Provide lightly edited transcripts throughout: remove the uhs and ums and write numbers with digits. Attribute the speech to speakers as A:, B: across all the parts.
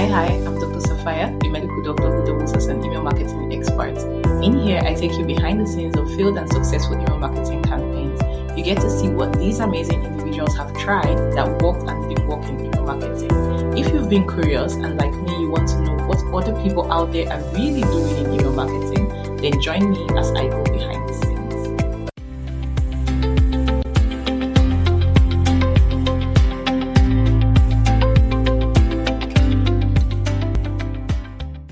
A: Hi, I'm Dr. Safaya, a medical doctor who doubles as an email marketing expert. In here, I take you behind the scenes of failed and successful email marketing campaigns. You get to see what these amazing individuals have tried that worked and didn't work in email marketing. If you've been curious and like me, you want to know what other people out there are really doing in email marketing, then join me as I go behind the scenes.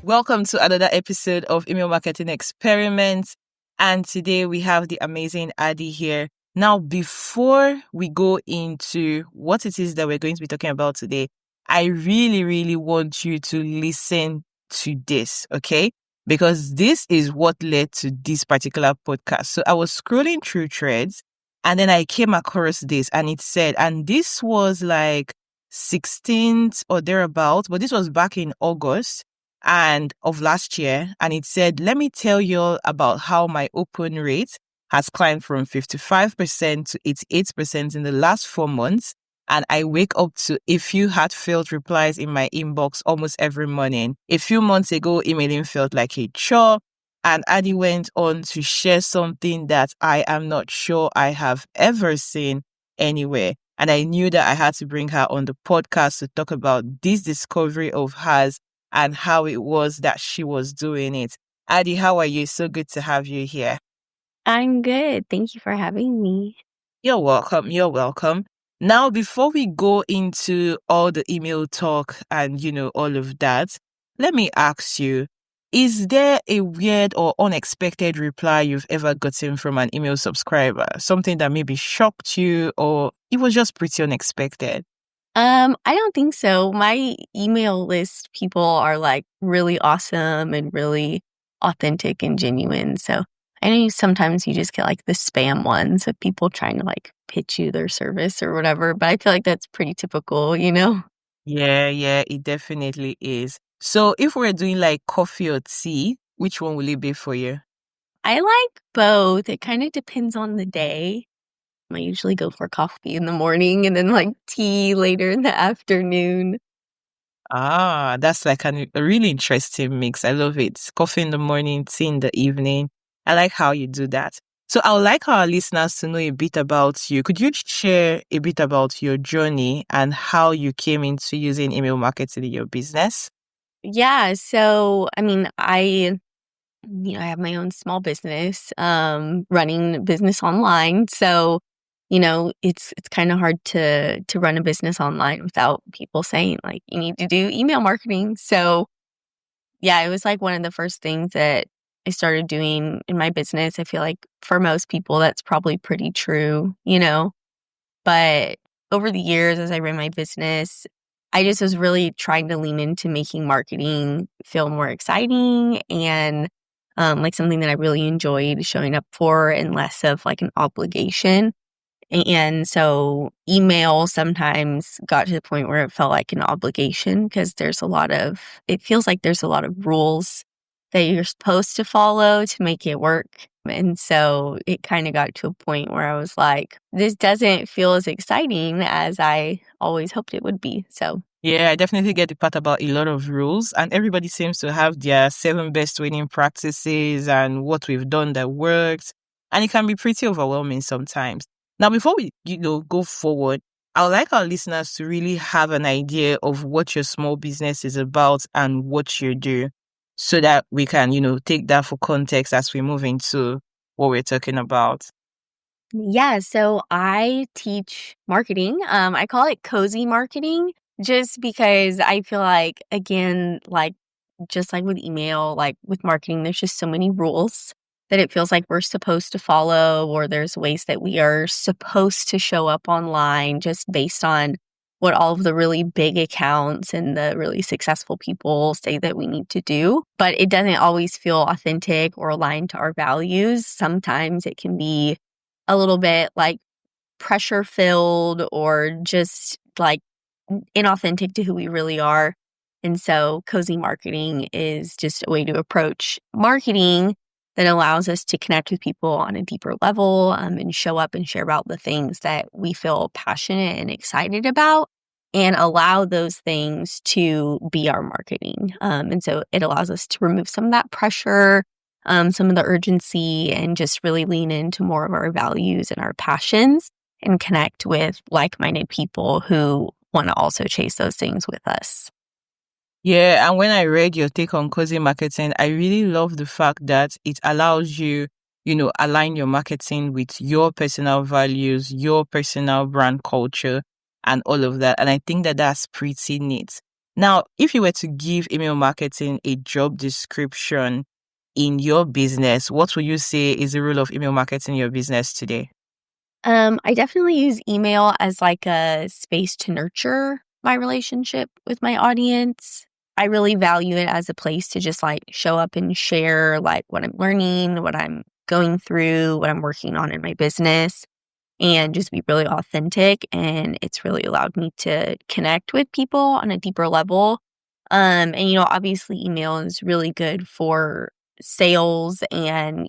A: Welcome to another episode of Email Marketing Experiments. And today we have the amazing Addy here. Now, before we go into what it is that we're going to be talking about today, I really want you to listen to this, okay? Because this is what led to this particular podcast. So I was scrolling through threads and then I came across this and it said, and this was like 16th or thereabouts, but this was back in August and of last year, and it said, let me tell you all about how my open rate has climbed from 55% to 88% in the last 4 months, and I wake up to a few heartfelt replies in my inbox almost every morning. A few months ago, emailing felt like a chore, and Addy went on to share something that I am not sure I have ever seen anywhere, and I knew that I had to bring her on the podcast to talk about this discovery of hers and how it was that she was doing it. Addy, how are you? So good to have you here.
B: I'm good. Thank you for having me.
A: You're welcome. You're welcome. Now, before we go into all the email talk and, all of that, let me ask you, is there a weird or unexpected reply you've ever gotten from an email subscriber? Something that maybe shocked you or it was just pretty unexpected?
B: I don't think so. My email list people are like really awesome and really authentic and genuine. So I know sometimes you just get like the spam ones of people trying to like pitch you their service or whatever, but I feel like that's pretty typical,
A: Yeah, it definitely is. So if we're doing like coffee or tea, which one will it be for you?
B: I like both. It kind of depends on the day. I usually go for coffee in the morning and then like tea later in the afternoon.
A: Ah, that's like a really interesting mix. I love it. Coffee in the morning, tea in the evening. I like how you do that. So I would like our listeners to know a bit about you. Could you share a bit about your journey and how you came into using email marketing in your business?
B: Yeah, so I have my own small business, running business online. So, it's kind of hard to run a business online without people saying like you need to do email marketing. So, yeah, it was like one of the first things that I started doing in my business. I feel like for most people that's probably pretty true. But over the years as I ran my business, I just was really trying to lean into making marketing feel more exciting and like something that I really enjoyed showing up for and less of like an obligation. And so email sometimes got to the point where it felt like an obligation because it feels like there's a lot of rules that you're supposed to follow to make it work. And so it kind of got to a point where I was like, this doesn't feel as exciting as I always hoped it would be. So
A: Yeah, I definitely get the part about a lot of rules, and everybody seems to have their 7 best winning practices and what we've done that works. And it can be pretty overwhelming sometimes. Now, before we, go forward, I would like our listeners to really have an idea of what your small business is about and what you do so that we can, take that for context as we move into what we're talking about.
B: yeah, so I teach marketing. I call it cozy marketing just because I feel like, again, like just like with email, like with marketing, there's just so many rules that it feels like we're supposed to follow, or there's ways that we are supposed to show up online just based on what all of the really big accounts and the really successful people say that we need to do. But it doesn't always feel authentic or aligned to our values. Sometimes it can be a little bit like pressure filled or just like inauthentic to who we really are. And so cozy marketing is just a way to approach marketing that allows us to connect with people on a deeper level and show up and share about the things that we feel passionate and excited about. and allow those things to be our marketing. And so it allows us to remove some of that pressure, some of the urgency, and just really lean into more of our values and our passions and connect with like-minded people who want to also chase those things with us.
A: Yeah, and when I read your take on cozy marketing, I really love the fact that it allows you, align your marketing with your personal values, your personal brand culture, and all of that. And I think that that's pretty neat. Now, if you were to give email marketing a job description in your business, what would you say is the role of email marketing in your business today?
B: I definitely use email as like a space to nurture my relationship with my audience. I really value it as a place to just like show up and share like what I'm learning, what I'm going through, what I'm working on in my business, and just be really authentic. And it's really allowed me to connect with people on a deeper level. And obviously email is really good for sales and,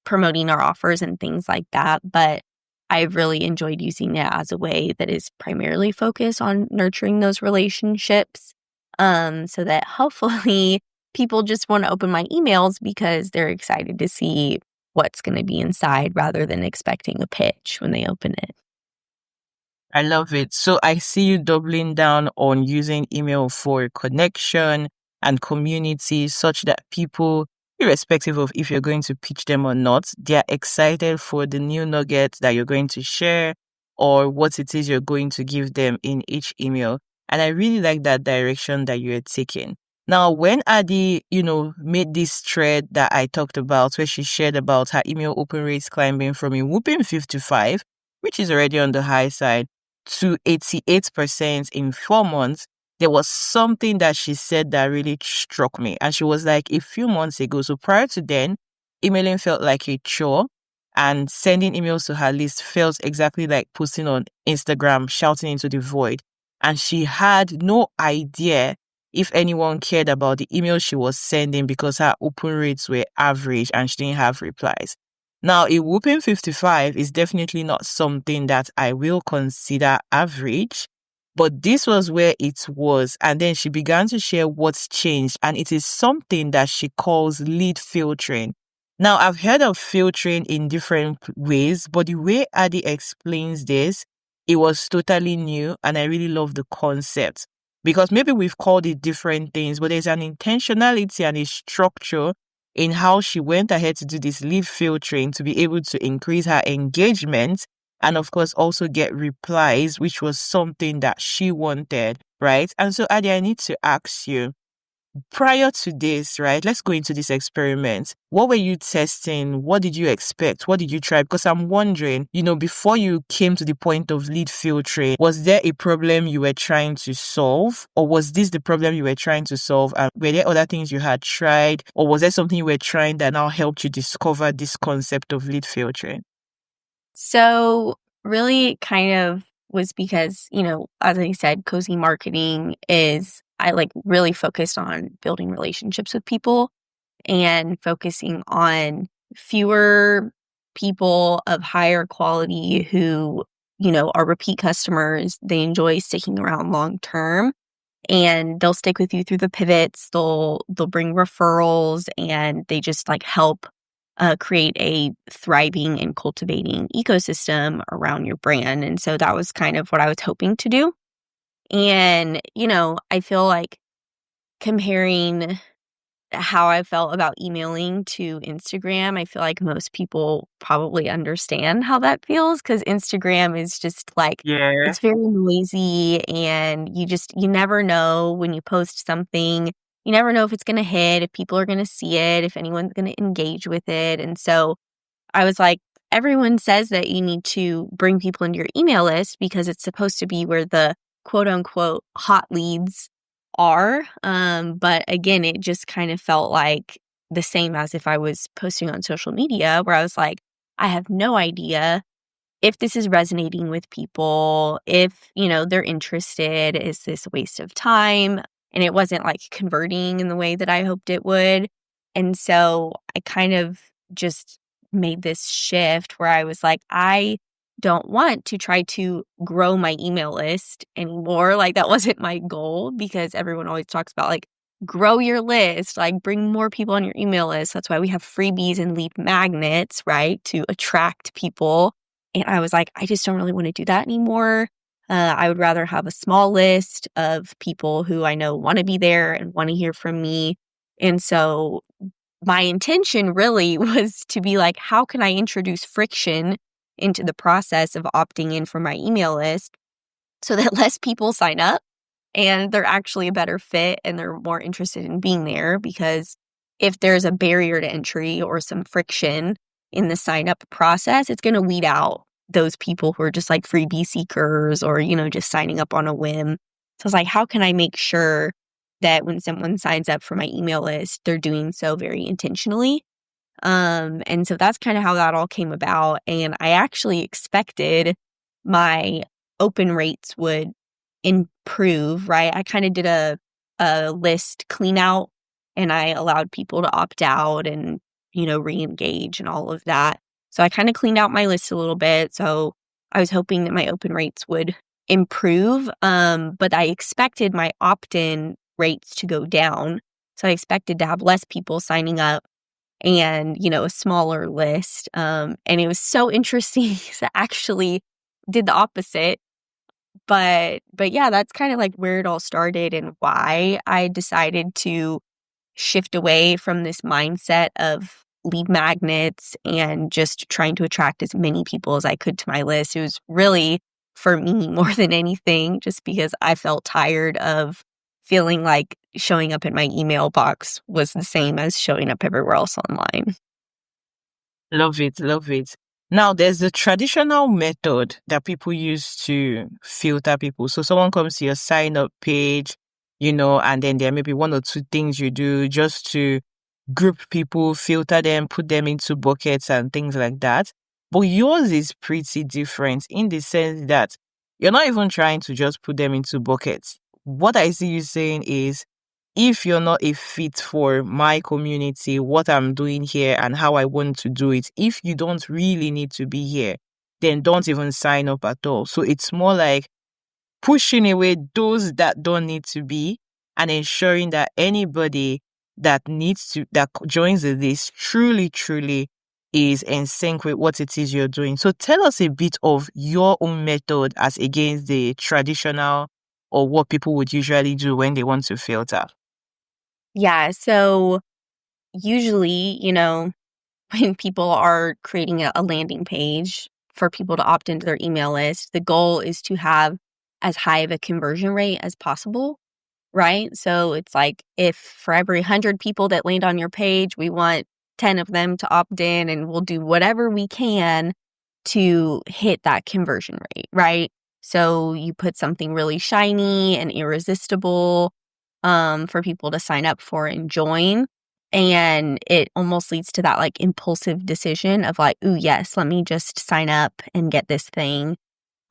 B: promoting our offers and things like that. But I've really enjoyed using it as a way that is primarily focused on nurturing those relationships, so that hopefully people just want to open my emails because they're excited to see what's going to be inside rather than expecting a pitch when they open it.
A: I love it. So I see you doubling down on using email for connection and community such that people, irrespective of if you're going to pitch them or not, they're excited for the new nugget that you're going to share or what it is you're going to give them in each email. And I really like that direction that you're taking. Now, when Addy, made this thread that I talked about, where she shared about her email open rates climbing from a whooping 55, which is already on the high side, to 88% in 4 months, there was something that she said that really struck me. And she was like, a few months ago, so prior to then, emailing felt like a chore and sending emails to her list felt exactly like posting on Instagram, shouting into the void. And she had no idea if anyone cared about the email she was sending because her open rates were average and she didn't have replies. Now, a whooping 55 is definitely not something that I will consider average, but this was where it was. And then she began to share what's changed, and it is something that she calls lead filtering. Now, I've heard of filtering in different ways, but the way Addy explains this, it was totally new, and I really love the concept. Because maybe we've called it different things, but there's an intentionality and a structure in how she went ahead to do this lead filtering to be able to increase her engagement and, of course, also get replies, which was something that she wanted, right? And so, Addy, I need to ask you, prior to this, right, let's go into this experiment. What were you testing? What did you expect? What did you try? Because I'm wondering, before you came to the point of lead filtering, was there a problem you were trying to solve? Or was this the problem you were trying to solve? And were there other things you had tried? Or was there something you were trying that now helped you discover this concept of lead filtering?
B: So really it kind of was because, as I said, cozy marketing is, I like really focused on building relationships with people and focusing on fewer people of higher quality who, are repeat customers. They enjoy sticking around long term and they'll stick with you through the pivots. They'll bring referrals and they just like help create a thriving and cultivating ecosystem around your brand. And so that was kind of what I was hoping to do. And, I feel like comparing how I felt about emailing to Instagram, I feel like most people probably understand how that feels because Instagram is just like,
A: Yeah.
B: it's very noisy and you never know when you post something. You never know if it's going to hit, if people are going to see it, if anyone's going to engage with it. And so I was like, everyone says that you need to bring people into your email list because it's supposed to be where the quote unquote hot leads are. But again, it just kind of felt like the same as if I was posting on social media where I was like, I have no idea if this is resonating with people, if, they're interested, is this a waste of time? And it wasn't like converting in the way that I hoped it would. And so I kind of just made this shift where I was like, I don't want to try to grow my email list anymore. Like that wasn't my goal, because everyone always talks about like grow your list, like bring more people on your email list. That's why we have freebies and lead magnets, right? To attract people. And I was like, I just don't really want to do that anymore. I would rather have a small list of people who I know want to be there and want to hear from me. And so my intention really was to be like, how can I introduce friction into the process of opting in for my email list so that less people sign up and they're actually a better fit and they're more interested in being there? Because if there's a barrier to entry or some friction in the sign up process, it's going to weed out those people who are just like freebie seekers or, just signing up on a whim. So I was like, how can I make sure that when someone signs up for my email list, they're doing so very intentionally? And so that's kind of how that all came about. And I actually expected my open rates would improve, right? I kind of did a list clean out, and I allowed people to opt out and, re-engage and all of that. So I kind of cleaned out my list a little bit. So I was hoping that my open rates would improve. But I expected my opt-in rates to go down. So I expected to have less people signing up and, a smaller list. And it was so interesting because I actually did the opposite. But yeah, that's kind of like where it all started and why I decided to shift away from this mindset of lead magnets and just trying to attract as many people as I could to my list. It was really, for me, more than anything, just because I felt tired of feeling like showing up in my email box was the same as showing up everywhere else online.
A: Love it, love it. Now, there's the traditional method that people use to filter people. So someone comes to your sign up page, and then there may be one or two things you do just to group people, filter them, put them into buckets and things like that. But yours is pretty different in the sense that you're not even trying to just put them into buckets. What I see you saying is, if you're not a fit for my community, what I'm doing here and how I want to do it, if you don't really need to be here, then don't even sign up at all. So it's more like pushing away those that don't need to be and ensuring that anybody that joins this truly is in sync with what it is you're doing. So tell us a bit of your own method as against the traditional or what people would usually do when they want to filter.
B: Yeah. So usually, when people are creating a landing page for people to opt into their email list, the goal is to have as high of a conversion rate as possible, right? So it's like if for every 100 people that land on your page, we want 10 of them to opt in, and we'll do whatever we can to hit that conversion rate, right? So you put something really shiny and irresistible for people to sign up for and join. And it almost leads to that like impulsive decision of like, ooh, yes, let me just sign up and get this thing.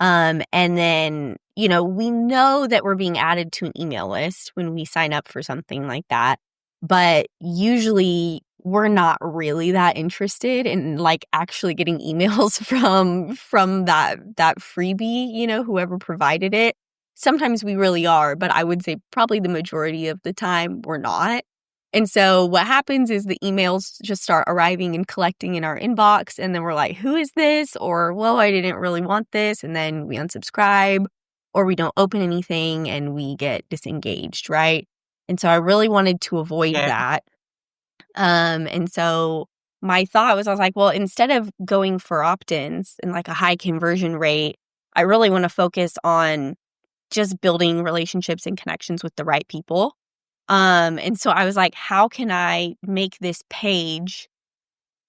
B: And then, we know that we're being added to an email list when we sign up for something like that. But usually we're not really that interested in like actually getting emails from that freebie, whoever provided it. Sometimes we really are, but I would say probably the majority of the time we're not. And so what happens is the emails just start arriving and collecting in our inbox. And then we're like, who is this? Or, well, I didn't really want this. And then we unsubscribe or we don't open anything and we get disengaged, right? And so I really wanted to avoid
A: Yeah.
B: that. And so my thought was, I was like, well, instead of going for opt-ins and like a high conversion rate, I really want to focus on just building relationships and connections with the right people. And so I was like, how can I make this page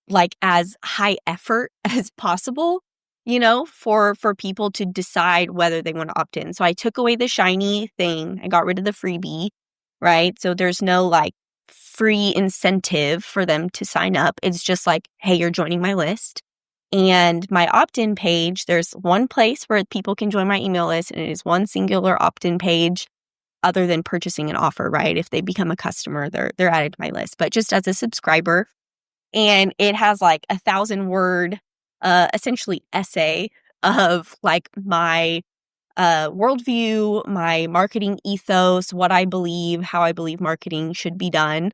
B: like as high effort as possible, for people to decide whether they want to opt in. So I took away the shiny thing. I got rid of the freebie, right? So there's no like free incentive for them to sign up. It's just like, hey, you're joining my list. And my opt-in page, there's one place where people can join my email list, and it is one singular opt-in page other than purchasing an offer, right? If they become a customer, they're added to my list. But just as a subscriber, and it has like 1,000-word essentially essay of like my worldview, my marketing ethos, what I believe, how I believe marketing should be done,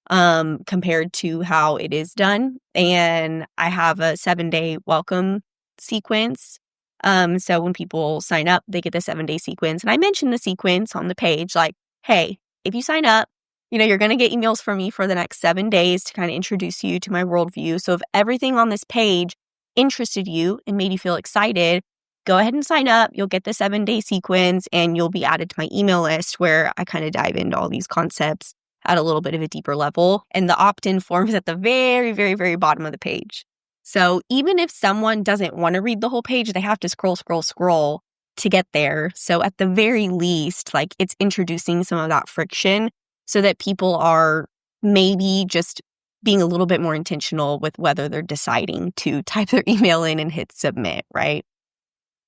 B: compared to how it is done. And I have a 7-day welcome sequence. So when people sign up, they get the 7-day sequence. And I mention the sequence on the page, like, hey, if you sign up, you're going to get emails from me for the next 7 days to kind of introduce you to my worldview. So if everything on this page interested you and made you feel excited, go ahead and sign up. You'll get the 7-day sequence and you'll be added to my email list where I kind of dive into all these concepts at a little bit of a deeper level. And the opt-in form is at the very, very, very bottom of the page. So even if someone doesn't want to read the whole page, they have to scroll to get there. So at the very least, like, it's introducing some of that friction so that people are maybe just being a little bit more intentional with whether they're deciding to type their email in and hit submit, right?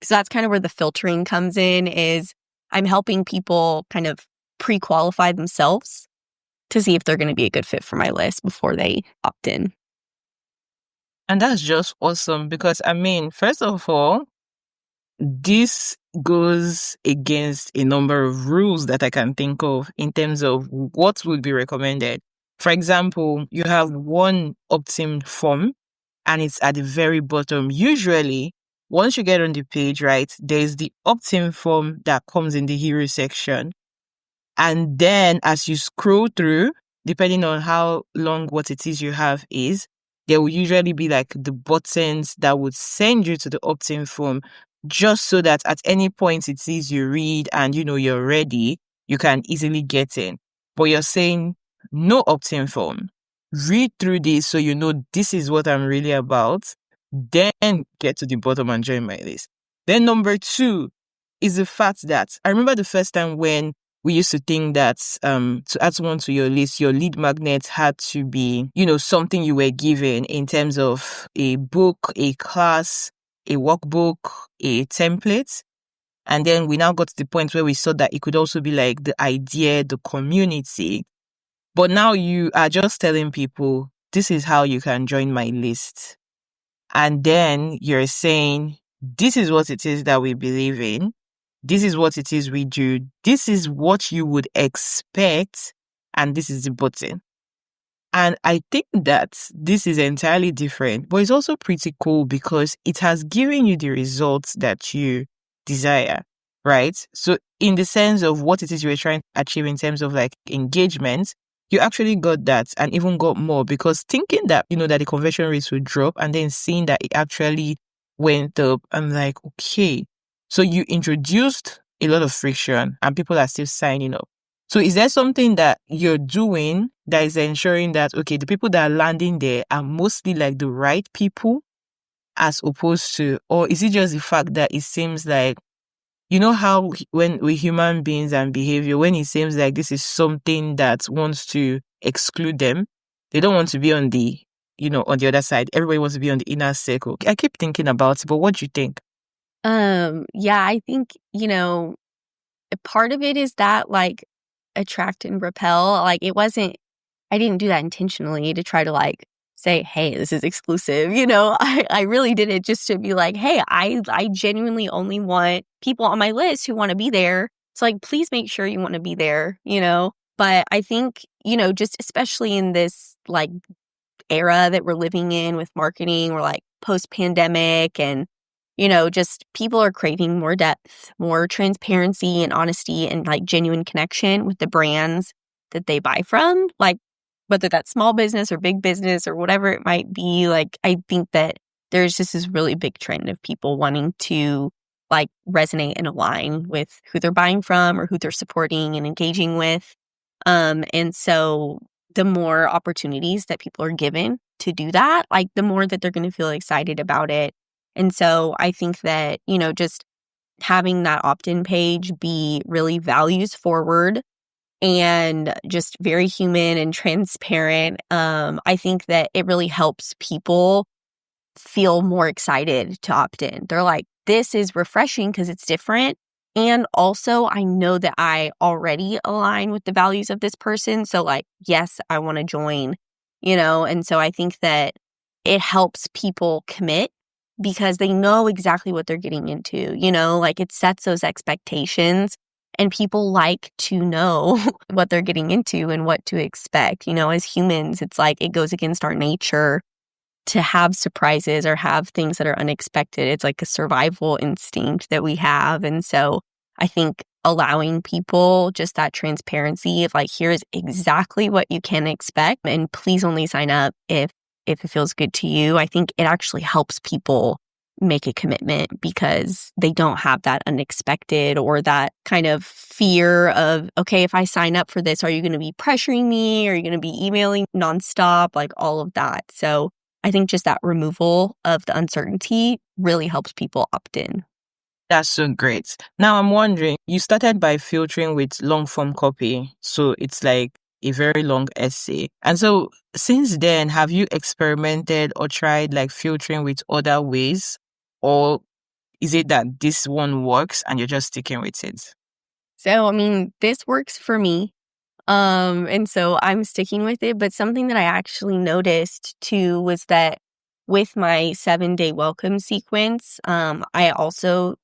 B: So that's kind of where the filtering comes in, is I'm helping people kind of pre-qualify themselves to see if they're going to be a good fit for my list before they opt in.
A: And that's just awesome because, first of all, this goes against a number of rules that I can think of in terms of what would be recommended. For example, you have one opt-in form and it's at the very bottom. Usually, once you get on the page, right, there's the opt-in form that comes in the hero section. And then as you scroll through, depending on how long what it is you have is, there will usually be like the buttons that would send you to the opt-in form, just so that at any point it sees you read and you're ready, you can easily get in. But you're saying no opt-in form. Read through this so this is what I'm really about. Then get to the bottom and join my list. Then number 2 is the fact that I remember the first time when we used to think that to add someone to your list, your lead magnet had to be, something you were given in terms of a book, a class, a workbook, a template. And then we now got to the point where we saw that it could also be like the idea, the community. But now you are just telling people, this is how you can join my list. And then you're saying, this is what it is that we believe in. This is what it is we do. This is what you would expect. And this is the button. And I think that this is entirely different, but it's also pretty cool because it has given you the results that you desire, right? So in the sense of what it is you were trying to achieve in terms of like engagement, you actually got that and even got more, because thinking that, that the conversion rates would drop and then seeing that it actually went up, I'm like, okay. So you introduced a lot of friction and people are still signing up. So is there something that you're doing that is ensuring that, okay, the people that are landing there are mostly like the right people as opposed to, or is it just the fact that it seems like, how when we human beings and behavior, when it seems like this is something that wants to exclude them, they don't want to be on the, on the other side. Everybody wants to be on the inner circle. I keep thinking about it, but what do you think?
B: Yeah, I think, part of it is that like attract and repel. Like I didn't do that intentionally to try to like say, hey, this is exclusive. I really did it just to be like, hey, I genuinely only want people on my list who want to be there. So like, please make sure you want to be there, But I think, just especially in this like era that we're living in with marketing, we're like post-pandemic and just people are craving more depth, more transparency and honesty and like genuine connection with the brands that they buy from, like whether that's small business or big business or whatever it might be. Like, I think that there's just this really big trend of people wanting to like resonate and align with who they're buying from or who they're supporting and engaging with. And so the more opportunities that people are given to do that, like the more that they're going to feel excited about it. And so I think that, just having that opt-in page be really values forward and just very human and transparent, I think that it really helps people feel more excited to opt in. They're like, this is refreshing because it's different. And also, I know that I already align with the values of this person. So like, yes, I want to join, And so I think that it helps people commit because they know exactly what they're getting into, like it sets those expectations and people like to know what they're getting into and what to expect. As humans, it's like it goes against our nature to have surprises or have things that are unexpected. It's like a survival instinct that we have. And so I think allowing people just that transparency of like, here's exactly what you can expect, and please only sign up if it feels good to you. I think it actually helps people make a commitment because they don't have that unexpected or that kind of fear of, okay, if I sign up for this, are you going to be pressuring me? Are you going to be emailing nonstop? Like all of that. So I think just that removal of the uncertainty really helps people opt in.
A: That's so great. Now I'm wondering, you started by filtering with long form copy. So it's like a very long essay. And so since then, have you experimented or tried like filtering with other ways? Or is it that this one works and you're just sticking with it?
B: So, this works for me. And so I'm sticking with it. But something that I actually noticed too was that with my 7-day welcome sequence, I also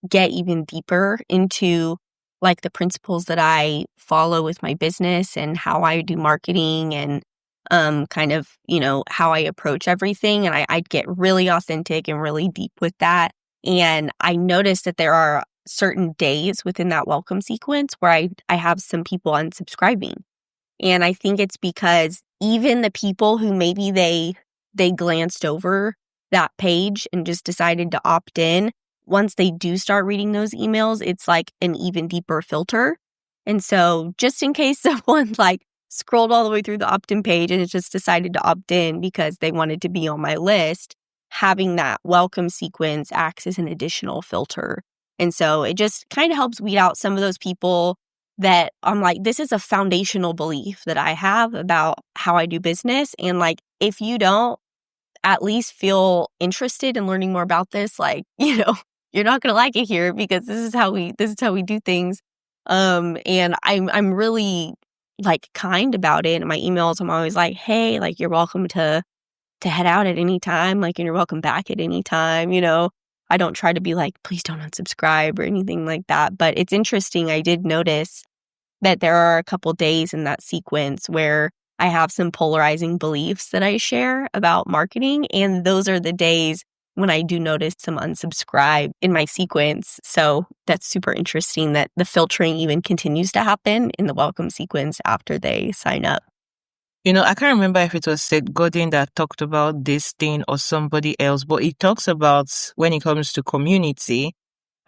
B: get even deeper into like the principles that I follow with my business and how I do marketing and kind of, how I approach everything. And I get really authentic and really deep with that. And I noticed that there are certain days within that welcome sequence where I have some people unsubscribing. And I think it's because even the people who maybe they glanced over that page and just decided to opt in, once they do start reading those emails, it's like an even deeper filter. And so just in case someone like scrolled all the way through the opt-in page and it just decided to opt in because they wanted to be on my list, having that welcome sequence acts as an additional filter. And so it just kind of helps weed out some of those people that I'm like, this is a foundational belief that I have about how I do business. And like, if you don't at least feel interested in learning more about this, like, you're not going to like it here because this is how we do things. And I'm really like kind about it. In my emails, I'm always like, hey, like, you're welcome to head out at any time. Like, and you're welcome back at any time. I don't try to be like, please don't unsubscribe or anything like that. But it's interesting. I did notice that there are a couple days in that sequence where I have some polarizing beliefs that I share about marketing. And those are the days when I do notice some unsubscribe in my sequence. So that's super interesting that the filtering even continues to happen in the welcome sequence after they sign up.
A: I can't remember if it was Seth Godin that talked about this thing or somebody else, but it talks about when it comes to community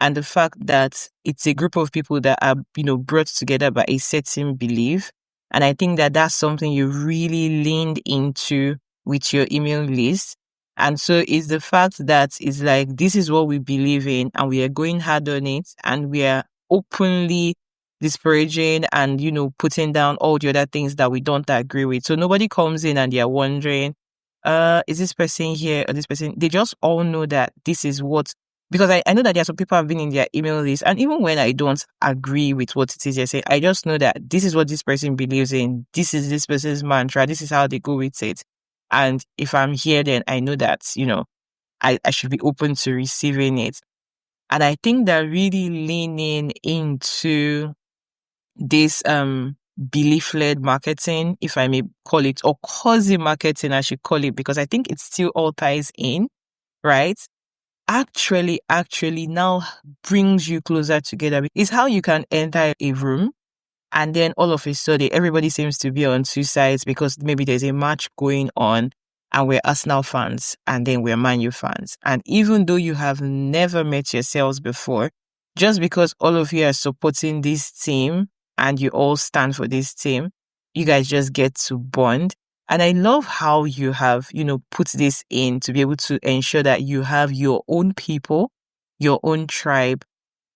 A: and the fact that it's a group of people that are, brought together by a certain belief. And I think that that's something you really leaned into with your email list. And so it's the fact that it's like, this is what we believe in and we are going hard on it and we are openly disparaging and, putting down all the other things that we don't agree with. So nobody comes in and they're wondering, is this person here or this person? They just all know that this is what, because I know that there are some people who have been in their email list. And even when I don't agree with what it is they're saying, I just know that this is what this person believes in. This is this person's mantra. This is how they go with it. And if I'm here, then I know that, I should be open to receiving it. And I think that really leaning into this belief-led marketing, if I may call it, or quasi marketing, I should call it, because I think it still all ties in, right? Actually now brings you closer together. It's how you can enter a room and then all of a sudden everybody seems to be on two sides because maybe there's a match going on and we're Arsenal fans and then we're Man U fans. And even though you have never met yourselves before, just because all of you are supporting this team and you all stand for this team, you guys just get to bond. And I love how you have, put this in to be able to ensure that you have your own people, your own tribe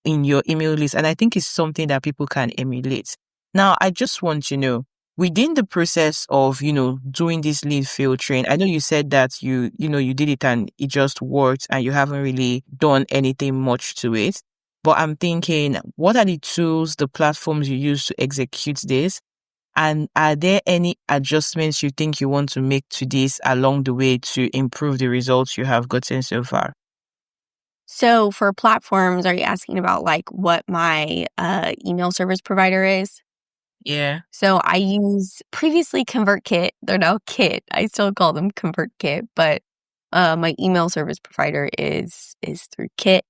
A: in your email list. And I think it's something that people can emulate. Now, I just want to know, within the process of, doing this lead filtering, I know you said that you did it and it just worked and you haven't really done anything much to it. But I'm thinking, what are the tools, the platforms you use to execute this? And are there any adjustments you think you want to make to this along the way to improve the results you have gotten so far?
B: So for platforms, are you asking about like what my email service provider is?
A: Yeah.
B: So I use previously ConvertKit. They're now Kit. I still call them ConvertKit, but my email service provider is through Kit.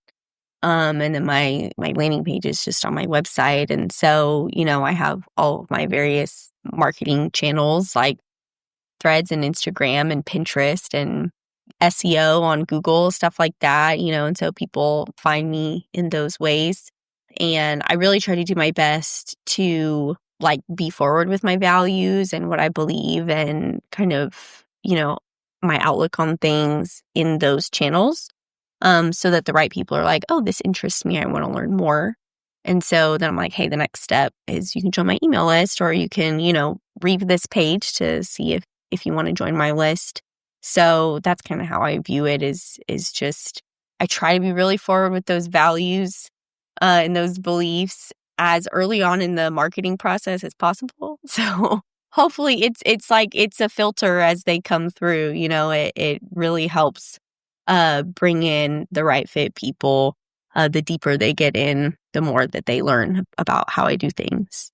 B: And then my landing page is just on my website. And so, I have all of my various marketing channels like Threads and Instagram and Pinterest and SEO on Google, stuff like that, and so people find me in those ways. And I really try to do my best to like be forward with my values and what I believe and kind of, my outlook on things in those channels. So that the right people are like, oh, this interests me. I want to learn more. And so then I'm like, hey, the next step is you can join my email list or you can, read this page to see if you want to join my list. So that's kind of how I view it is just I try to be really forward with those values and those beliefs as early on in the marketing process as possible. So hopefully it's like it's a filter as they come through, it really helps bring in the right fit people. The deeper they get in, the more that they learn about how I do things.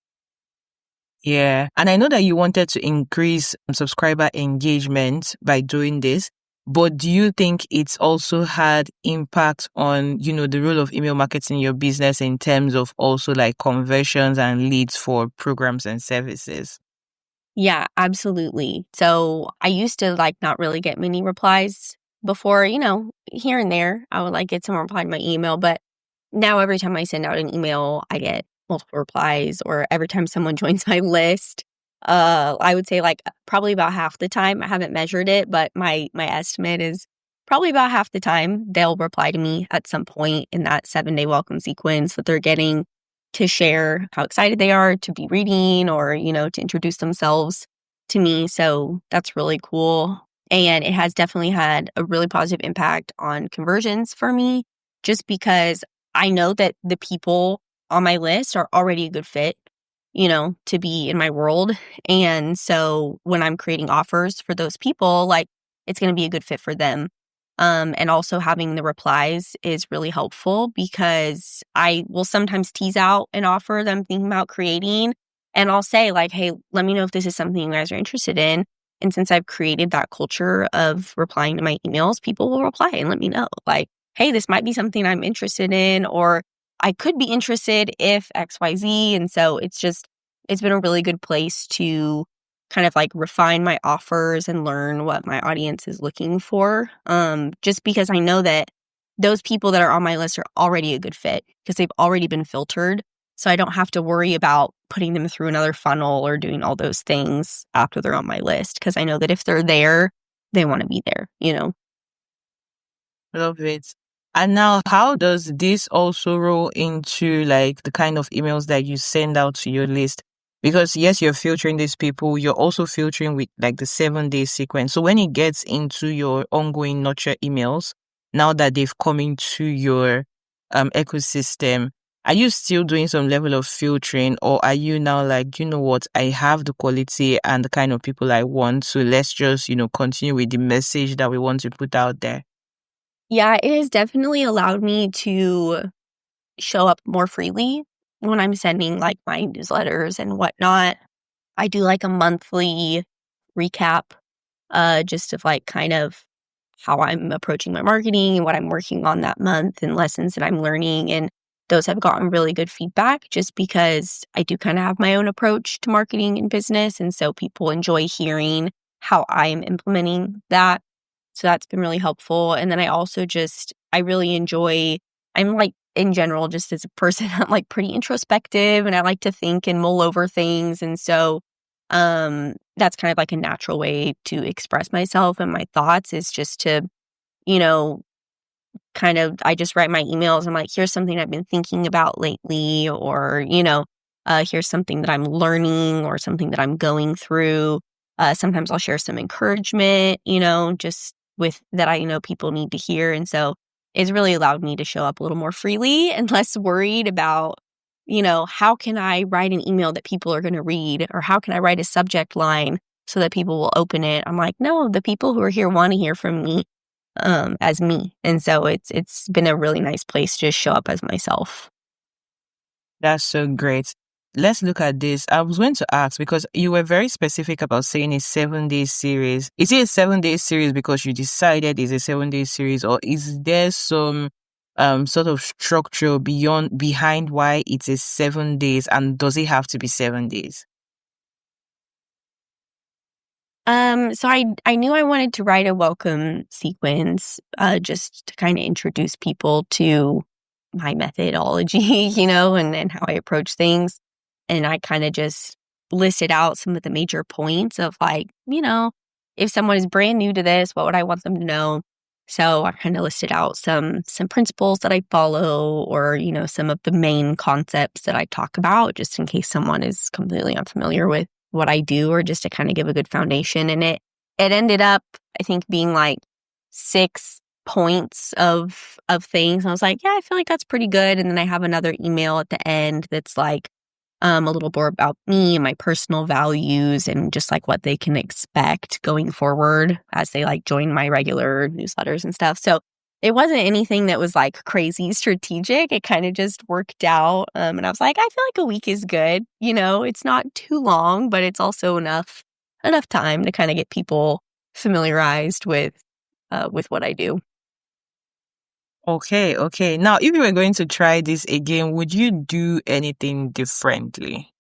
A: Yeah. And I know that you wanted to increase subscriber engagement by doing this, but do you think it's also had impact on, the role of email marketing in your business in terms of also like conversions and leads for programs and services?
B: Yeah, absolutely. So I used to like not really get many replies before, here and there. I would like get some reply to my email, but now every time I send out an email, I get multiple replies, or every time someone joins my list, I would say like probably about half the time. I haven't measured it, but my estimate is probably about half the time they'll reply to me at some point in that 7-day welcome sequence that they're getting to share how excited they are to be reading or, to introduce themselves to me. So that's really cool. And it has definitely had a really positive impact on conversions for me, just because I know that the people on my list are already a good fit, to be in my world. And so when I'm creating offers for those people, like it's going to be a good fit for them. And also having the replies is really helpful because I will sometimes tease out an offer that I'm thinking about creating. And I'll say like, hey, let me know if this is something you guys are interested in. And since I've created that culture of replying to my emails, people will reply and let me know like, hey, this might be something I'm interested in, or I could be interested if XYZ. And so it's been a really good place to kind of like refine my offers and learn what my audience is looking for. Just because I know that those people that are on my list are already a good fit because they've already been filtered. So I don't have to worry about putting them through another funnel or doing all those things after they're on my list. Because I know that if they're there, they want to be there.
A: Love it. And now, how does this also roll into like the kind of emails that you send out to your list? Because yes, you're filtering these people, you're also filtering with like the 7-day sequence. So when it gets into your ongoing nurture emails, now that they've come into your ecosystem, are you still doing some level of filtering, or are you now like, you know what, I have the quality and the kind of people I want, so let's just, continue with the message that we want to put out there?
B: Yeah, it has definitely allowed me to show up more freely when I'm sending like my newsletters and whatnot. I do like a monthly recap, just of like kind of how I'm approaching my marketing and what I'm working on that month and lessons that I'm learning. And those have gotten really good feedback just because I do kind of have my own approach to marketing and business. And so people enjoy hearing how I am implementing that. So that's been really helpful. And then I really enjoy, I'm like, in general, just as a person, I'm like pretty introspective and I like to think and mull over things. And so that's kind of like a natural way to express myself and my thoughts is just to, you know, I just write my emails. I'm like, here's something I've been thinking about lately, or, here's something that I'm learning or something that I'm going through. Sometimes I'll share some encouragement, just with that I know people need to hear. And so it's really allowed me to show up a little more freely and less worried about, how can I write an email that people are going to read? Or how can I write a subject line so that people will open it? I'm like, no, the people who are here want to hear from me as me. And so it's been a really nice place to show up as myself.
A: That's so great. Let's look at this. I was going to ask because you were very specific about saying a 7-day series. Is it a 7-day series because you decided it's a 7-day series, or is there some sort of structure behind why it's a 7 days, and does it have to be 7 days?
B: So I knew I wanted to write a welcome sequence, just to kind of introduce people to my methodology, and how I approach things. And I kind of just listed out some of the major points of like, if someone is brand new to this, what would I want them to know? So I kind of listed out some principles that I follow, or, some of the main concepts that I talk about, just in case someone is completely unfamiliar with what I do, or just to kind of give a good foundation. And it ended up, I think, being like 6 points of things. And I was like, yeah, I feel like that's pretty good. And then I have another email at the end that's like a little more about me and my personal values, and just like what they can expect going forward as they like join my regular newsletters and stuff. So it wasn't anything that was like crazy strategic. It kind of just worked out. And I was like, I feel like a week is good. It's not too long, but it's also enough time to kind of get people familiarized with what I do.
A: Okay. Now, if you were going to try this again, would you do anything differently?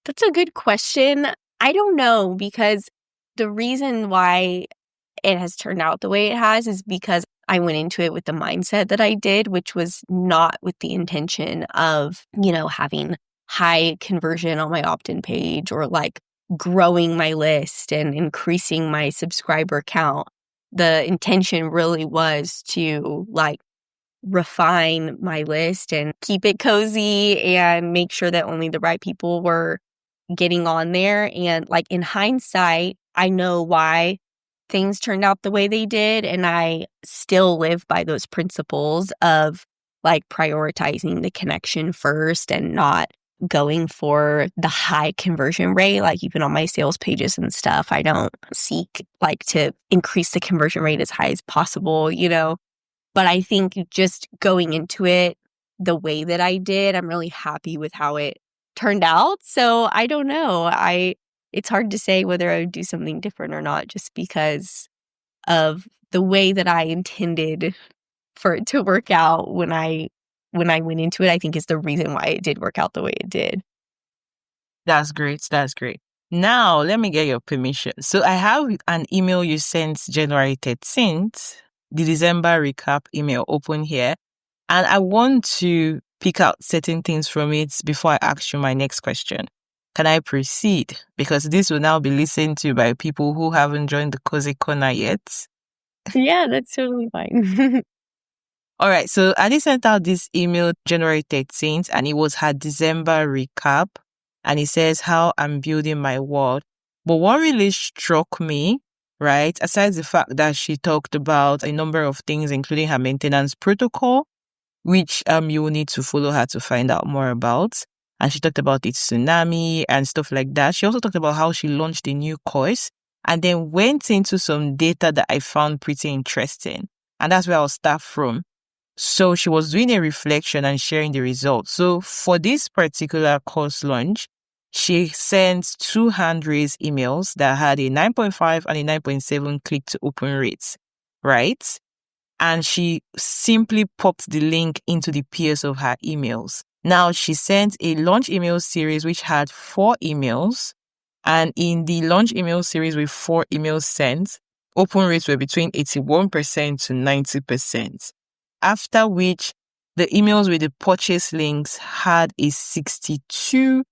B: That's a good question. I don't know, because the reason why it has turned out the way it has is because I went into it with the mindset that I did, which was not with the intention of, having high conversion on my opt-in page, or like growing my list and increasing my subscriber count. The intention really was to like refine my list and keep it cozy and make sure that only the right people were getting on there. And like in hindsight, I know why things turned out the way they did. And I still live by those principles of like prioritizing the connection first and not going for the high conversion rate. Like even on my sales pages and stuff, I don't seek like to increase the conversion rate as high as possible, But I think just going into it the way that I did, I'm really happy with how it turned out. So I don't know. It's hard to say whether I would do something different or not, just because of the way that I intended for it to work out when I went into it. I think is the reason why it did work out the way it did.
A: That's great. That's great. Now, let me get your permission. So I have an email you sent January 13th, the December recap email open here. And I want to pick out certain things from it before I ask you my next question. Can I proceed? Because this will now be listened to by people who haven't joined the Cozy Corner yet.
B: Yeah, that's totally fine.
A: All right. So Addy sent out this email January 13th, and it was her December recap. And it says how I'm building my world. But what really struck me, right, aside the fact that she talked about a number of things, including her maintenance protocol, which you will need to follow her to find out more about. And she talked about its tsunami and stuff like that. She also talked about how she launched a new course and then went into some data that I found pretty interesting. And that's where I'll start from. So she was doing a reflection and sharing the results. So for this particular course launch, she sent 2 hand-raised emails that had a 9.5 and a 9.7 click to open rates, right? And she simply popped the link into the PS of her emails. Now she sent a launch email series which had 4 emails. And in the launch email series with 4 emails sent, open rates were between 81% to 90%. After which, the emails with the purchase links had a 62%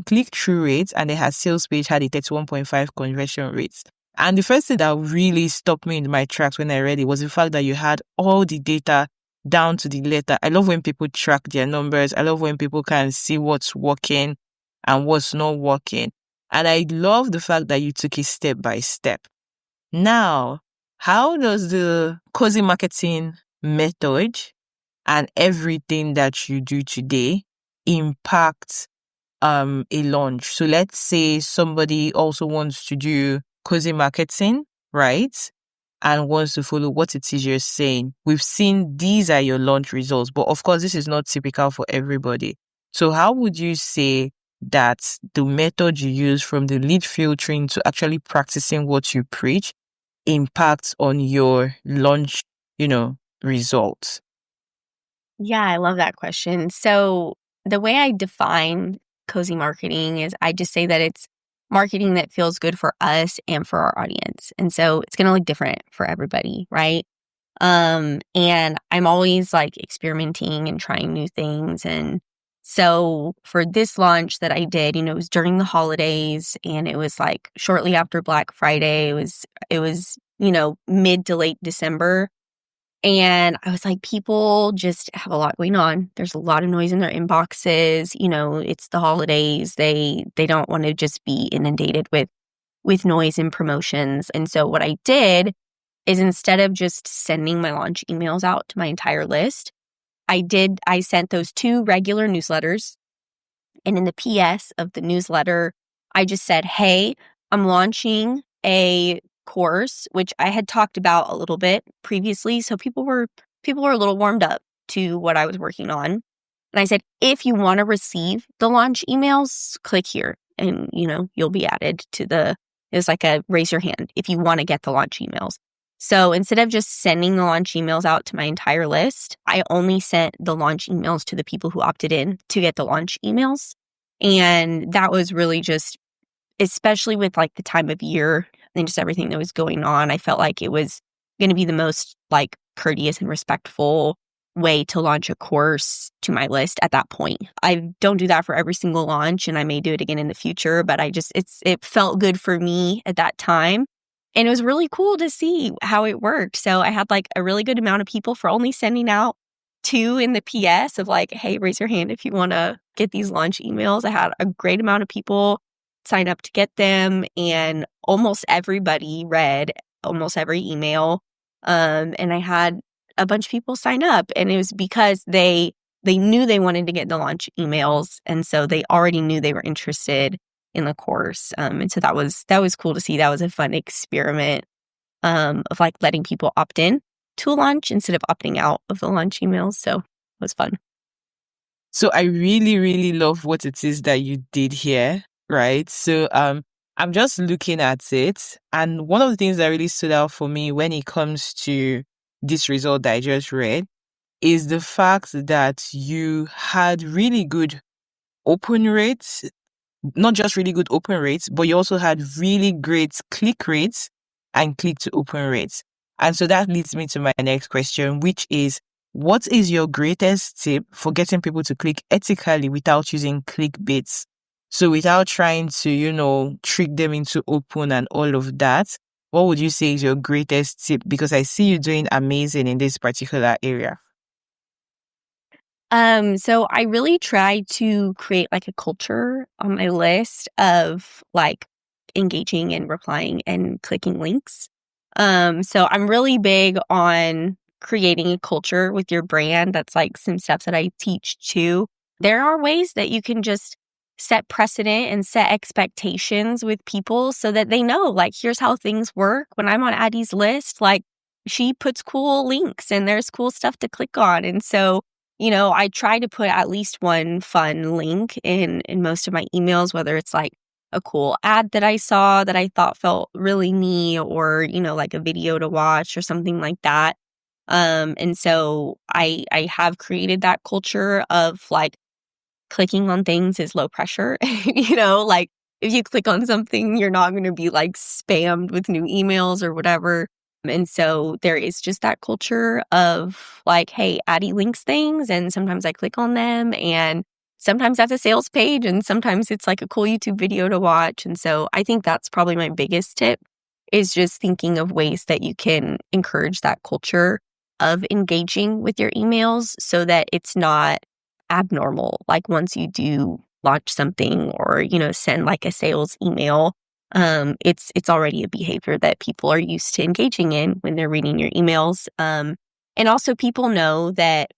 A: click-through rate, and her sales page had a 31.5 conversion rate. And the first thing that really stopped me in my tracks when I read it was the fact that you had all the data down to the letter. I love when people track their numbers. I love when people can see what's working and what's not working. And I love the fact that you took it step by step. Now, how does the cozy marketing method and everything that you do today impact a launch? So let's say somebody also wants to do cozy marketing, right? And wants to follow what it is you're saying. We've seen these are your launch results, but of course, this is not typical for everybody. So how would you say that the method you use from the lead filtering to actually practicing what you preach impacts on your launch, results?
B: Yeah, I love that question. So the way I define cozy marketing is I just say that it's marketing that feels good for us and for our audience. And so it's going to look different for everybody, right? And I'm always like experimenting and trying new things. And so for this launch that I did, it was during the holidays and it was like shortly after Black Friday. It was, mid to late December. And I was like, people just have a lot going on. There's a lot of noise in their inboxes. It's the holidays. They don't want to just be inundated with noise and promotions. And so what I did is instead of just sending my launch emails out to my entire list, I sent those 2 regular newsletters. And in the PS of the newsletter, I just said, hey, I'm launching a course, which I had talked about a little bit previously. So people were a little warmed up to what I was working on. And I said, if you want to receive the launch emails, click here and, you'll be added to it was like a raise your hand if you want to get the launch emails. So instead of just sending the launch emails out to my entire list, I only sent the launch emails to the people who opted in to get the launch emails. And that was really just, especially with like the time of year and just everything that was going on, I felt like it was going to be the most like courteous and respectful way to launch a course to my list at that point. I don't do that for every single launch and I may do it again in the future, but it felt good for me at that time. And it was really cool to see how it worked. So I had like a really good amount of people for only sending out 2 in the PS of like, hey, raise your hand if you want to get these launch emails. I had a great amount of people sign up to get them, and almost everybody read almost every email. And I had a bunch of people sign up, and it was because they knew they wanted to get the launch emails, and so they already knew they were interested in the course. And so that was cool to see. That was a fun experiment of like letting people opt in to a launch instead of opting out of the launch emails. So it was fun.
A: So I really, really love what it is that you did here, right? So I'm just looking at it, and one of the things that really stood out for me when it comes to this result that I just read is the fact that you had really good open rates, not just really good open rates, but you also had really great click rates and click to open rates. And so that leads me to my next question, which is, what is your greatest tip for getting people to click ethically without using clickbaits? So without trying to, trick them into open and all of that, what would you say is your greatest tip? Because I see you doing amazing in this particular area.
B: So I really try to create like a culture on my list of like engaging and replying and clicking links. So I'm really big on creating a culture with your brand. That's like some steps that I teach too. There are ways that you can just set precedent and set expectations with people so that they know, like, here's how things work. When I'm on Addy's list, like, she puts cool links and there's cool stuff to click on. And so, I try to put at least one fun link in most of my emails, whether it's like a cool ad that I saw that I thought felt really neat, or, like a video to watch or something like that. And so I have created that culture of like clicking on things is low pressure. Like if you click on something, you're not going to be like spammed with new emails or whatever. And so there is just that culture of like, hey, Addy links things, and sometimes I click on them, and sometimes that's a sales page, and sometimes it's like a cool YouTube video to watch. And so I think that's probably my biggest tip, is just thinking of ways that you can encourage that culture of engaging with your emails so that it's not abnormal. Like once you do launch something or, send like a sales email, it's already a behavior that people are used to engaging in when they're reading your emails. And also people know that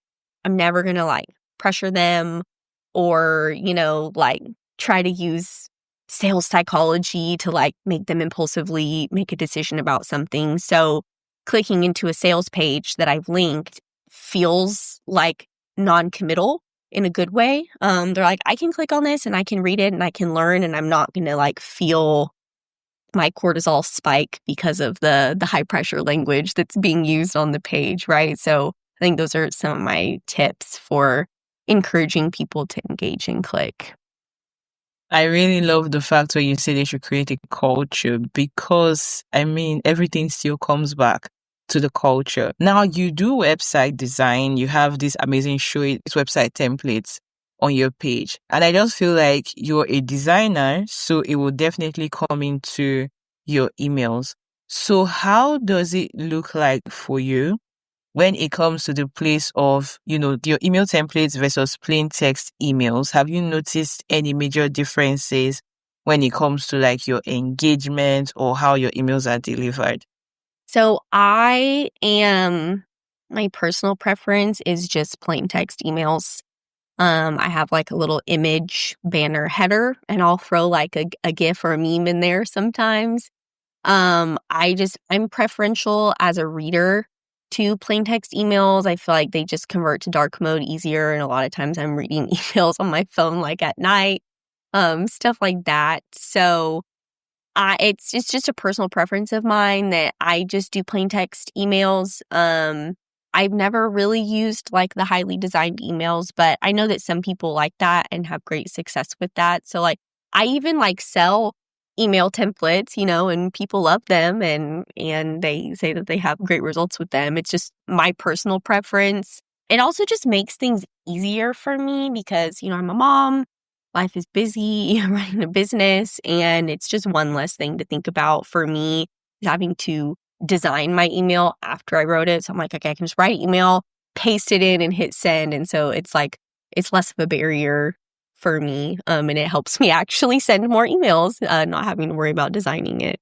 B: I'm never going to like pressure them or, like try to use sales psychology to like make them impulsively make a decision about something. So clicking into a sales page that I've linked feels like non-committal in a good way. They're like, I can click on this and I can read it and I can learn, and I'm not going to like feel my cortisol spike because of the high pressure language that's being used on the page, right? So I think those are some of my tips for encouraging people to engage and click.
A: I really love the fact where you say they should create a culture, because everything still comes back to the culture. Now, you do website design, you have this amazing website templates on your page. And I just feel like you're a designer, so it will definitely come into your emails. So how does it look like for you when it comes to the place of, your email templates versus plain text emails? Have you noticed any major differences when it comes to like your engagement or how your emails are delivered?
B: So my personal preference is just plain text emails. I have like a little image banner header, and I'll throw like a GIF or a meme in there sometimes. I'm preferential as a reader to plain text emails. I feel like they just convert to dark mode easier. And a lot of times I'm reading emails on my phone, like at night, stuff like that. So it's just a personal preference of mine that I just do plain text emails. I've never really used like the highly designed emails, but I know that some people like that and have great success with that. So like I even like sell email templates, and people love them and they say that they have great results with them. It's just my personal preference. It also just makes things easier for me because, I'm a mom. Life is busy, running a business, and it's just one less thing to think about for me, having to design my email after I wrote it. So I'm like, okay, I can just write an email, paste it in, and hit send. And so it's like, it's less of a barrier for me. And it helps me actually send more emails, not having to worry about designing it.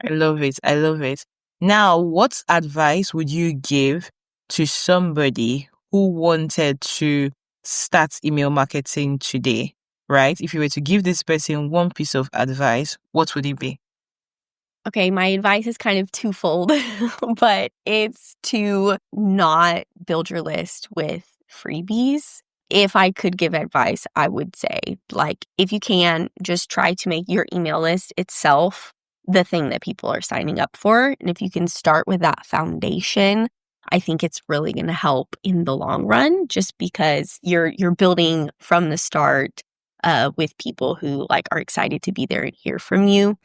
A: I love it. I love it. Now, what advice would you give to somebody who wanted to start email marketing today, right? If you were to give this person one piece of advice, what would it be?
B: Okay, my advice is kind of twofold, but it's to not build your list with freebies. If I could give advice, I would say, like, if you can, just try to make your email list itself the thing that people are signing up for. And if you can start with that foundation, I think it's really going to help in the long run, just because you're building from the start with people who like are excited to be there and hear from you.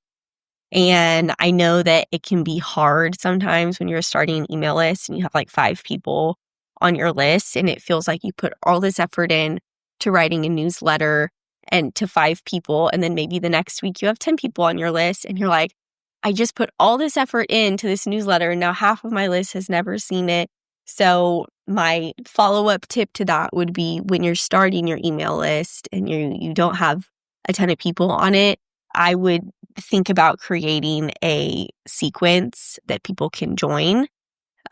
B: And I know that it can be hard sometimes when you're starting an email list and you have like 5 people on your list, and it feels like you put all this effort in to writing a newsletter and to 5 people. And then maybe the next week you have 10 people on your list and you're like, I just put all this effort into this newsletter and now half of my list has never seen it. So my follow-up tip to that would be, when you're starting your email list and you don't have a ton of people on it, I would think about creating a sequence that people can join.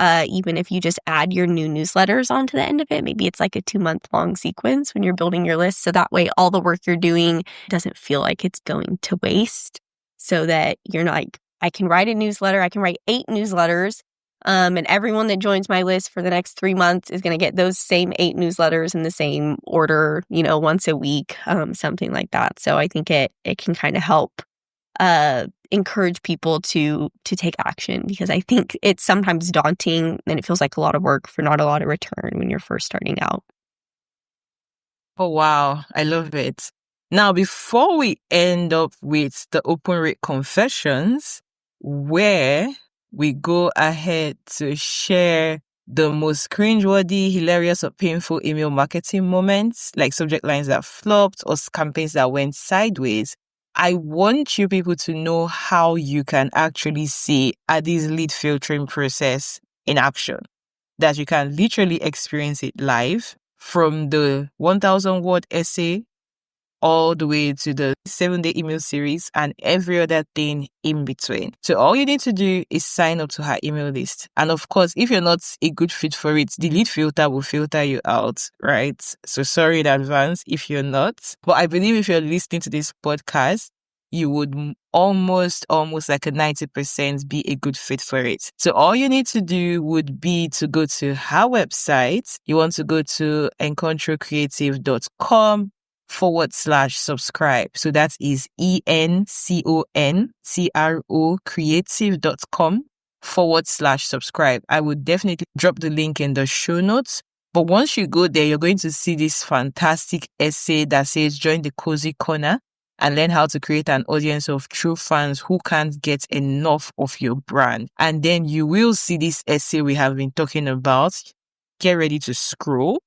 B: Even if you just add your new newsletters onto the end of it, maybe it's like a 2-month-long sequence when you're building your list. So that way all the work you're doing doesn't feel like it's going to waste, so that you're not like, I can write a newsletter, I can write 8 newsletters, and everyone that joins my list for the next 3 months is going to get those same 8 newsletters in the same order, once a week, something like that. So I think it can kind of help encourage people to take action, because I think it's sometimes daunting and it feels like a lot of work for not a lot of return when you're first starting out.
A: Oh, wow. I love it. Now, before we end up with the open rate confessions, where we go ahead to share the most cringeworthy, hilarious, or painful email marketing moments, like subject lines that flopped or campaigns that went sideways, I want you people to know how you can actually see Addy's lead filtering process in action, that you can literally experience it live, from the 1,000 word essay all the way to the 7-day email series and every other thing in between. So all you need to do is sign up to her email list. And of course, if you're not a good fit for it, the lead filter will filter you out, right? So sorry in advance if you're not. But I believe if you're listening to this podcast, you would almost like a 90% be a good fit for it. So all you need to do would be to go to her website. You want to go to encontrocreative.com/subscribe. So that is ENCONTRO creative.com/subscribe. I would definitely drop the link in the show notes. But once you go there, you're going to see this fantastic essay that says join the cozy corner and learn how to create an audience of true fans who can't get enough of your brand. And then you will see this essay we have been talking about. Get ready to scroll.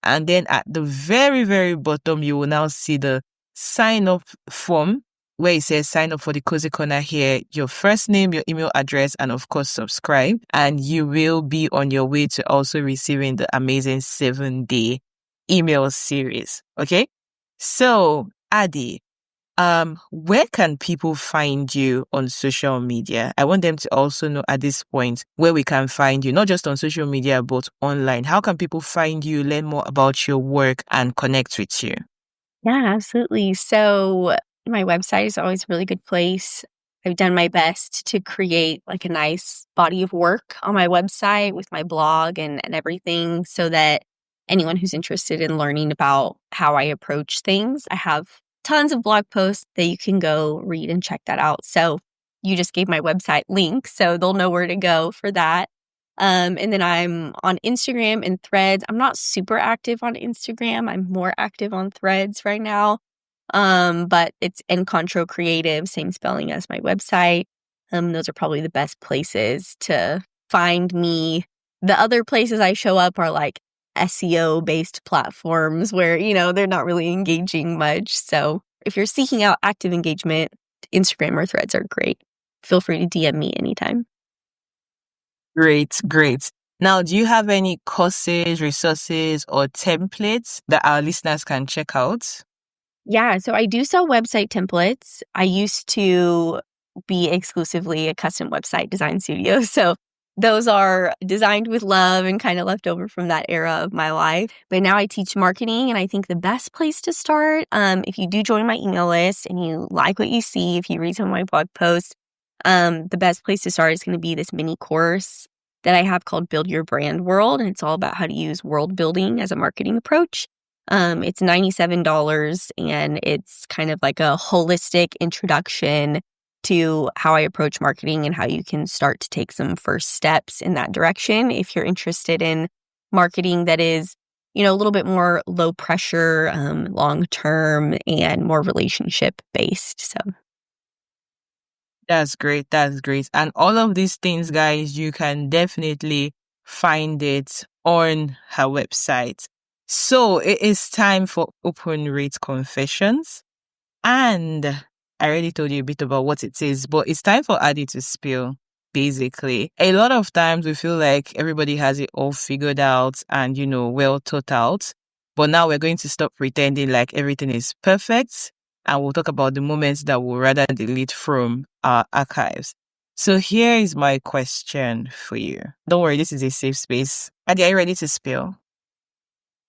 A: And then at the very, very bottom, you will now see the sign up form where it says sign up for the Cozy Corner here, your first name, your email address, and of course, subscribe. And you will be on your way to also receiving the amazing 7-day email series. Okay. So, Addy, where can people find you on social media? I want them to also know at this point where we can find you, not just on social media, but online. How can people find you, learn more about your work, and connect with you?
B: Yeah, absolutely. So my website is always a really good place. I've done my best to create like a nice body of work on my website with my blog and everything so that anyone who's interested in learning about how I approach things, I have tons of blog posts that you can go read and check that out. So you just gave my website link, so they'll know where to go for that. And then I'm on Instagram and Threads. I'm not super active on Instagram. I'm more active on Threads right now. But it's encontrocreative, same spelling as my website. Those are probably the best places to find me. The other places I show up are like SEO based platforms where, they're not really engaging much. So if you're seeking out active engagement, Instagram or Threads are great. Feel free to DM me anytime.
A: Great, great. Now, do you have any courses, resources, or templates that our listeners can check out?
B: Yeah, so I do sell website templates. I used to be exclusively a custom website design studio. So those are designed with love and kind of left over from that era of my life. But now I teach marketing, and I think the best place to start, if you do join my email list and you like what you see, if you read some of my blog posts, the best place to start is going to be this mini course that I have called Build Your Brand World. And it's all about how to use world building as a marketing approach. It's $97, and it's kind of like a holistic introduction to how I approach marketing and how you can start to take some first steps in that direction if you're interested in marketing that is, a little bit more low pressure, long term, and more relationship based. So
A: That's great. That's great. And all of these things, guys, you can definitely find it on her website. So it is time for open rate confessions. And I already told you a bit about what it is, but it's time for Addy to spill, basically. A lot of times we feel like everybody has it all figured out and, well thought out. But now we're going to stop pretending like everything is perfect. And we'll talk about the moments that we'll rather delete from our archives. So here is my question for you. Don't worry, this is a safe space. Addy, are you ready to spill?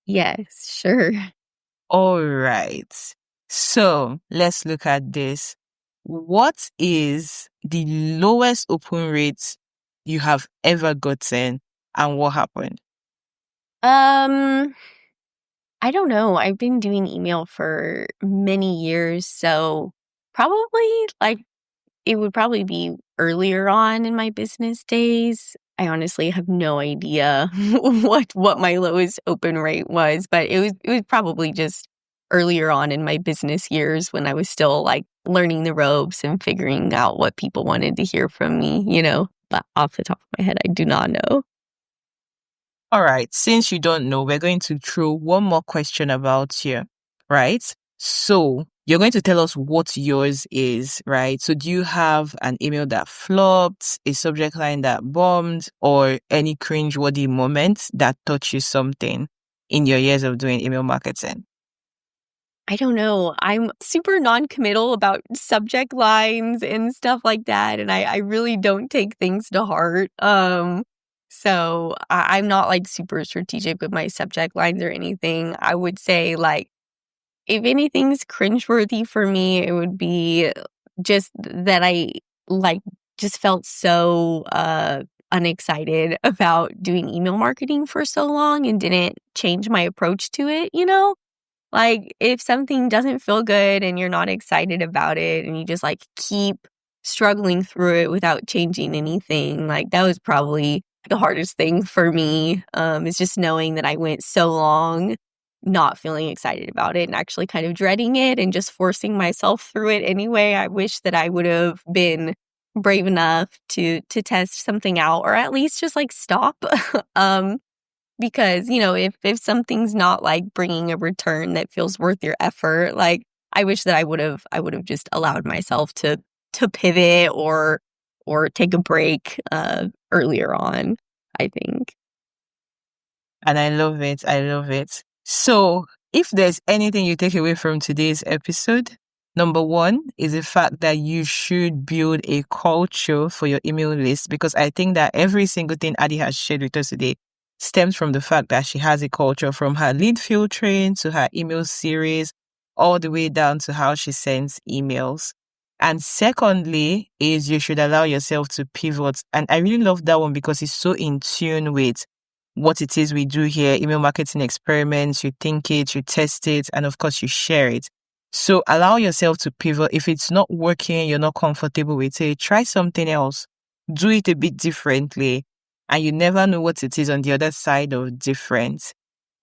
B: yes, sure.
A: All right. So let's look at this. What is the lowest open rate you have ever gotten, and what happened?
B: I don't know. I've been doing email for many years, so probably it would probably be earlier on in my business days. I honestly have no idea what my lowest open rate was, but it was probably just earlier on in my business years when I was still like learning the ropes and figuring out what people wanted to hear from me. But off the top of my head, I do not know.
A: All right. Since you don't know, we're going to throw one more question about you, right? So you're going to tell us what yours is, right? So do you have an email that flopped, a subject line that bombed, or any cringe-worthy moment that taught you something in your years of doing email marketing?
B: I don't know. I'm super non-committal about subject lines and stuff like that, and I really don't take things to heart. So I'm not like super strategic with my subject lines or anything. I would say like if anything's cringeworthy for me, it would be just that I like just felt so unexcited about doing email marketing for so long and didn't change my approach to it, you know? Like, if something doesn't feel good and you're not excited about it and you just like keep struggling through it without changing anything, like that was probably the hardest thing for me. Is just knowing that I went so long not feeling excited about it and actually kind of dreading it and just forcing myself through it anyway. I wish that I would have been brave enough to test something out or at least just like stop. um because, you know, if something's not like bringing a return that feels worth your effort, like I wish that I would have just allowed myself to pivot or take a break earlier on, I think.
A: And I love it. I love it. So, if there's anything you take away from today's episode, number one is the fact that you should build a culture for your email list, because I think that every single thing Addy has shared with us today stems from the fact that she has a culture, from her lead filtering to her email series, all the way down to how she sends emails. And secondly is you should allow yourself to pivot. And I really love that one because it's so in tune with what it is we do here, email marketing experiments. You think it, you test it, and of course you share it. So allow yourself to pivot. If it's not working, you're not comfortable with it, try something else. Do it a bit differently. And you never know what it is on the other side of different.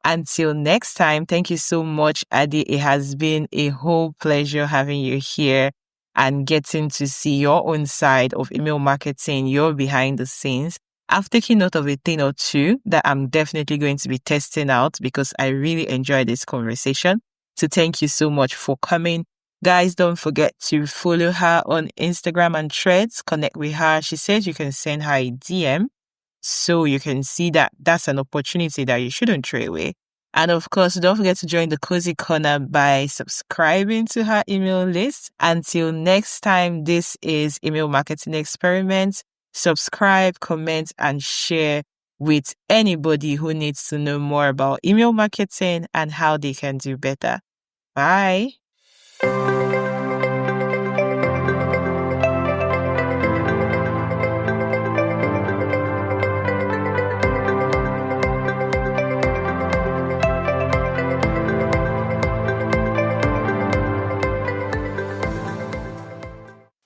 A: Until next time, thank you so much, Addy. It has been a whole pleasure having you here and getting to see your own side of email marketing, your behind the scenes. I've taken note of a thing or two that I'm definitely going to be testing out because I really enjoyed this conversation. So thank you so much for coming. Guys, don't forget to follow her on Instagram and Threads. Connect with her. She says you can send her a DM. So you can see that that's an opportunity that you shouldn't throw away. And of course, don't forget to join the Cozy Corner by subscribing to her email list. Until next time, this is Email Marketing Experiments. Subscribe, comment, and share with anybody who needs to know more about email marketing and how they can do better. Bye.